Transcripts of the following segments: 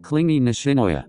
Clingy Nishinoya.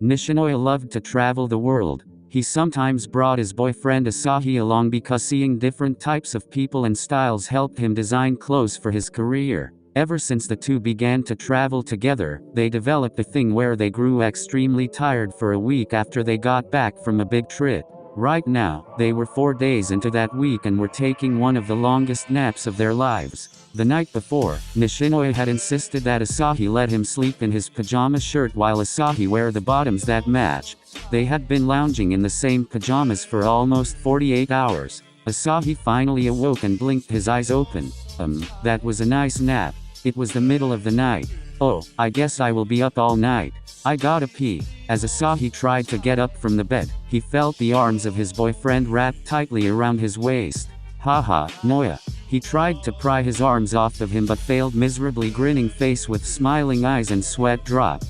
Nishinoya loved to travel the world. He sometimes brought his boyfriend Asahi along because seeing different types of people and styles helped him design clothes for his career. Ever since the two began to travel together, they developed a thing where they grew extremely tired for a week after they got back from a big trip. Right now, they were 4 days into that week and were taking one of the longest naps of their lives. The night before, Nishinoya had insisted that Asahi let him sleep in his pajama shirt while Asahi wear the bottoms that matched. They had been lounging in the same pajamas for almost 48 hours. Asahi finally awoke and blinked his eyes open. That was a nice nap. It was the middle of the night. Oh, I guess I will be up all night. I gotta pee. As Asahi tried to get up from the bed, he felt the arms of his boyfriend wrapped tightly around his waist. Haha, Noya. He tried to pry his arms off of him but failed miserably, grinning face with smiling eyes and sweat dropped.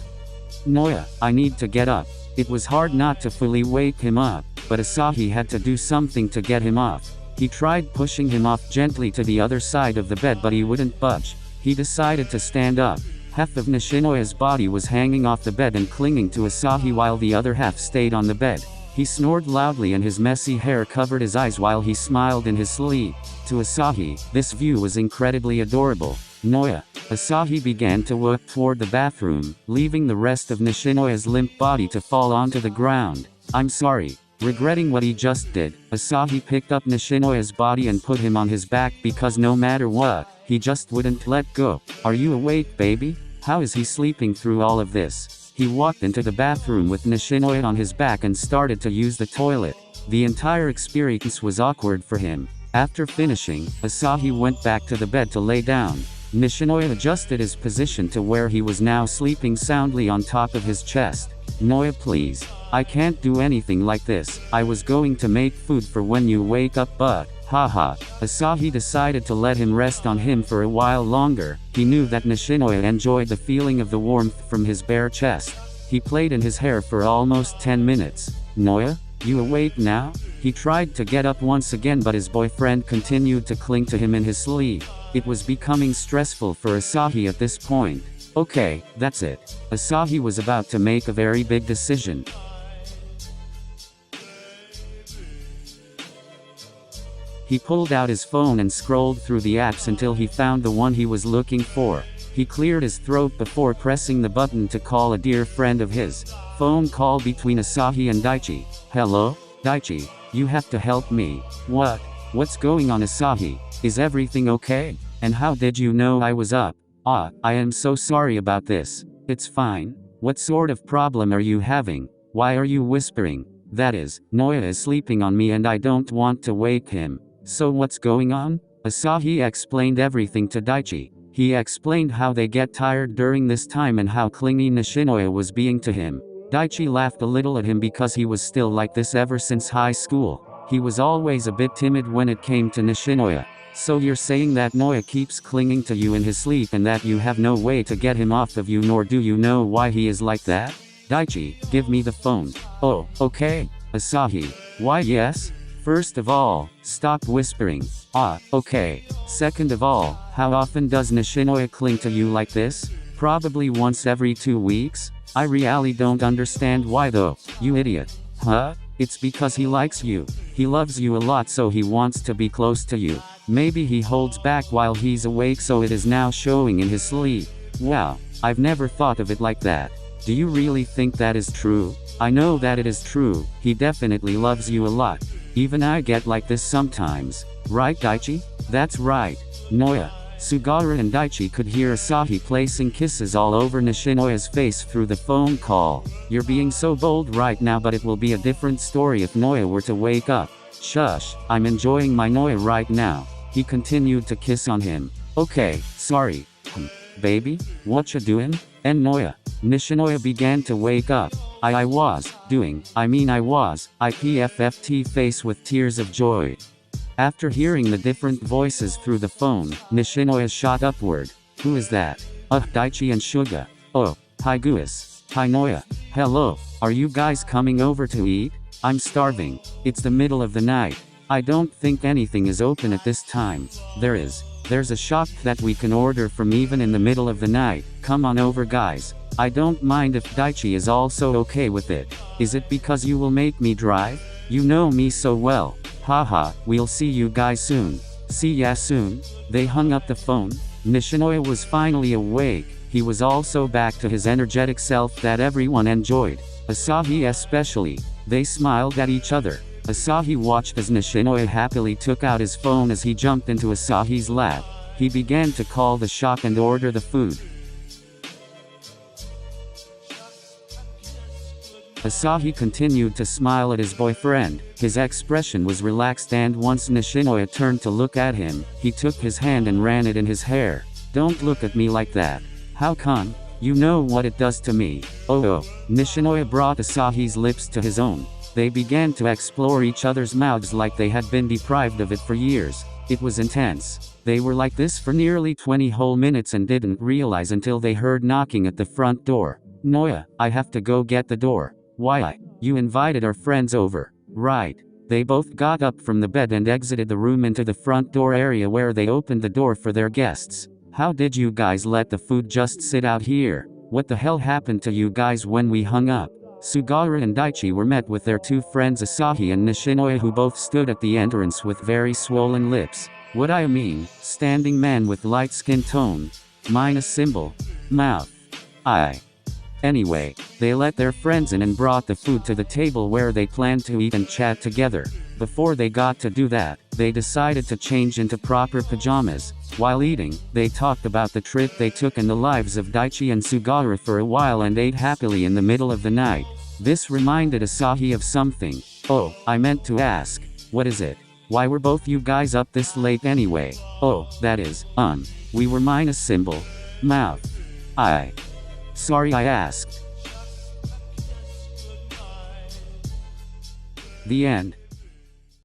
Noya, I need to get up. It was hard not to fully wake him up, but Asahi had to do something to get him off. He tried pushing him off gently to the other side of the bed but he wouldn't budge. He decided to stand up. Half of Nishinoya's body was hanging off the bed and clinging to Asahi while the other half stayed on the bed. He snored loudly and his messy hair covered his eyes while he smiled in his sleep. To Asahi, this view was incredibly adorable. Noya. Asahi began to walk toward the bathroom, leaving the rest of Nishinoya's limp body to fall onto the ground. I'm sorry. Regretting what he just did, Asahi picked up Nishinoya's body and put him on his back because no matter what, he just wouldn't let go. Are you awake, baby? How is he sleeping through all of this? He walked into the bathroom with Nishinoya on his back and started to use the toilet. The entire experience was awkward for him. After finishing, Asahi went back to the bed to lay down. Nishinoya adjusted his position to where he was now sleeping soundly on top of his chest. Noya, please. I can't do anything like this. I was going to make food for when you wake up but, haha. Asahi decided to let him rest on him for a while longer. He knew that Nishinoya enjoyed the feeling of the warmth from his bare chest. He played in his hair for almost 10 minutes. Noya? You awake now? He tried to get up once again but his boyfriend continued to cling to him in his sleep. It was becoming stressful for Asahi at this point. Okay, that's it. Asahi was about to make a very big decision. He pulled out his phone and scrolled through the apps until he found the one he was looking for. He cleared his throat before pressing the button to call a dear friend of his. Phone call between Asahi and Daichi. Hello? Daichi, you have to help me. What? What's going on, Asahi? Is everything okay? And how did you know I was up? I am so sorry about this. It's fine. What sort of problem are you having? Why are you whispering? That is, Noya is sleeping on me and I don't want to wake him. So what's going on? Asahi explained everything to Daichi. He explained how they get tired during this time and how clingy Nishinoya was being to him. Daichi laughed a little at him because he was still like this ever since high school. He was always a bit timid when it came to Nishinoya. So you're saying that Noya keeps clinging to you in his sleep and that you have no way to get him off of you, nor do you know why he is like that? Daichi, give me the phone. Oh, okay. Asahi. Why yes? First of all, stop whispering. Okay. Second of all, how often does Nishinoya cling to you like this? Probably once every 2 weeks? I really don't understand why though, you idiot. Huh? It's because he likes you. He loves you a lot so he wants to be close to you. Maybe he holds back while he's awake so it is now showing in his sleep. Wow, I've never thought of it like that. Do you really think that is true? I know that it is true. He definitely loves you a lot. Even I get like this sometimes. Right, Daichi? That's right. Noya. Sugara and Daichi could hear Asahi placing kisses all over Nishinoya's face through the phone call. You're being so bold right now, but it will be a different story if Noya were to wake up. Shush, I'm enjoying my Noya right now. He continued to kiss on him. Okay, sorry. Baby, what you doing? And Noya. Nishinoya began to wake up. I was IPFFT face with tears of joy. After hearing the different voices through the phone, Nishinoya shot upward. Who is that? Daichi and Suga. Oh, Haikyuu. Hi Noya. Hello. Are you guys coming over to eat? I'm starving. It's the middle of the night. I don't think anything is open at this time. There's a shop that we can order from even in the middle of the night. Come on over guys. I don't mind if Daichi is also okay with it. Is it because you will make me drive? You know me so well. Haha, we'll see you guys soon. See ya soon. They hung up the phone. Nishinoya was finally awake. He was also back to his energetic self that everyone enjoyed. Asahi especially. They smiled at each other. Asahi watched as Nishinoya happily took out his phone as he jumped into Asahi's lap. He began to call the shop and order the food. Asahi continued to smile at his boyfriend. His expression was relaxed, and once Nishinoya turned to look at him, he took his hand and ran it in his hair. Don't look at me like that. How come? You know what it does to me. Oh. Nishinoya brought Asahi's lips to his own. They began to explore each other's mouths like they had been deprived of it for years. It was intense. They were like this for nearly 20 whole minutes and didn't realize until they heard knocking at the front door. Noya, I have to go get the door. Why? You invited our friends over. Right. They both got up from the bed and exited the room into the front door area where they opened the door for their guests. How did you guys let the food just sit out here? What the hell happened to you guys when we hung up? Sugawara and Daichi were met with their two friends Asahi and Nishinoya, who both stood at the entrance with very swollen lips. What I mean, standing man with light skin tone. Minus symbol. Mouth. Eye. Anyway, they let their friends in and brought the food to the table where they planned to eat and chat together. Before they got to do that, they decided to change into proper pajamas. While eating, they talked about the trip they took and the lives of Daichi and Sugawara for a while and ate happily in the middle of the night. This reminded Asahi of something. Oh, I meant to ask. What is it? Why were both you guys up this late anyway? Oh, that is, we were minus symbol. Mouth. Eye. Sorry I asked. The end.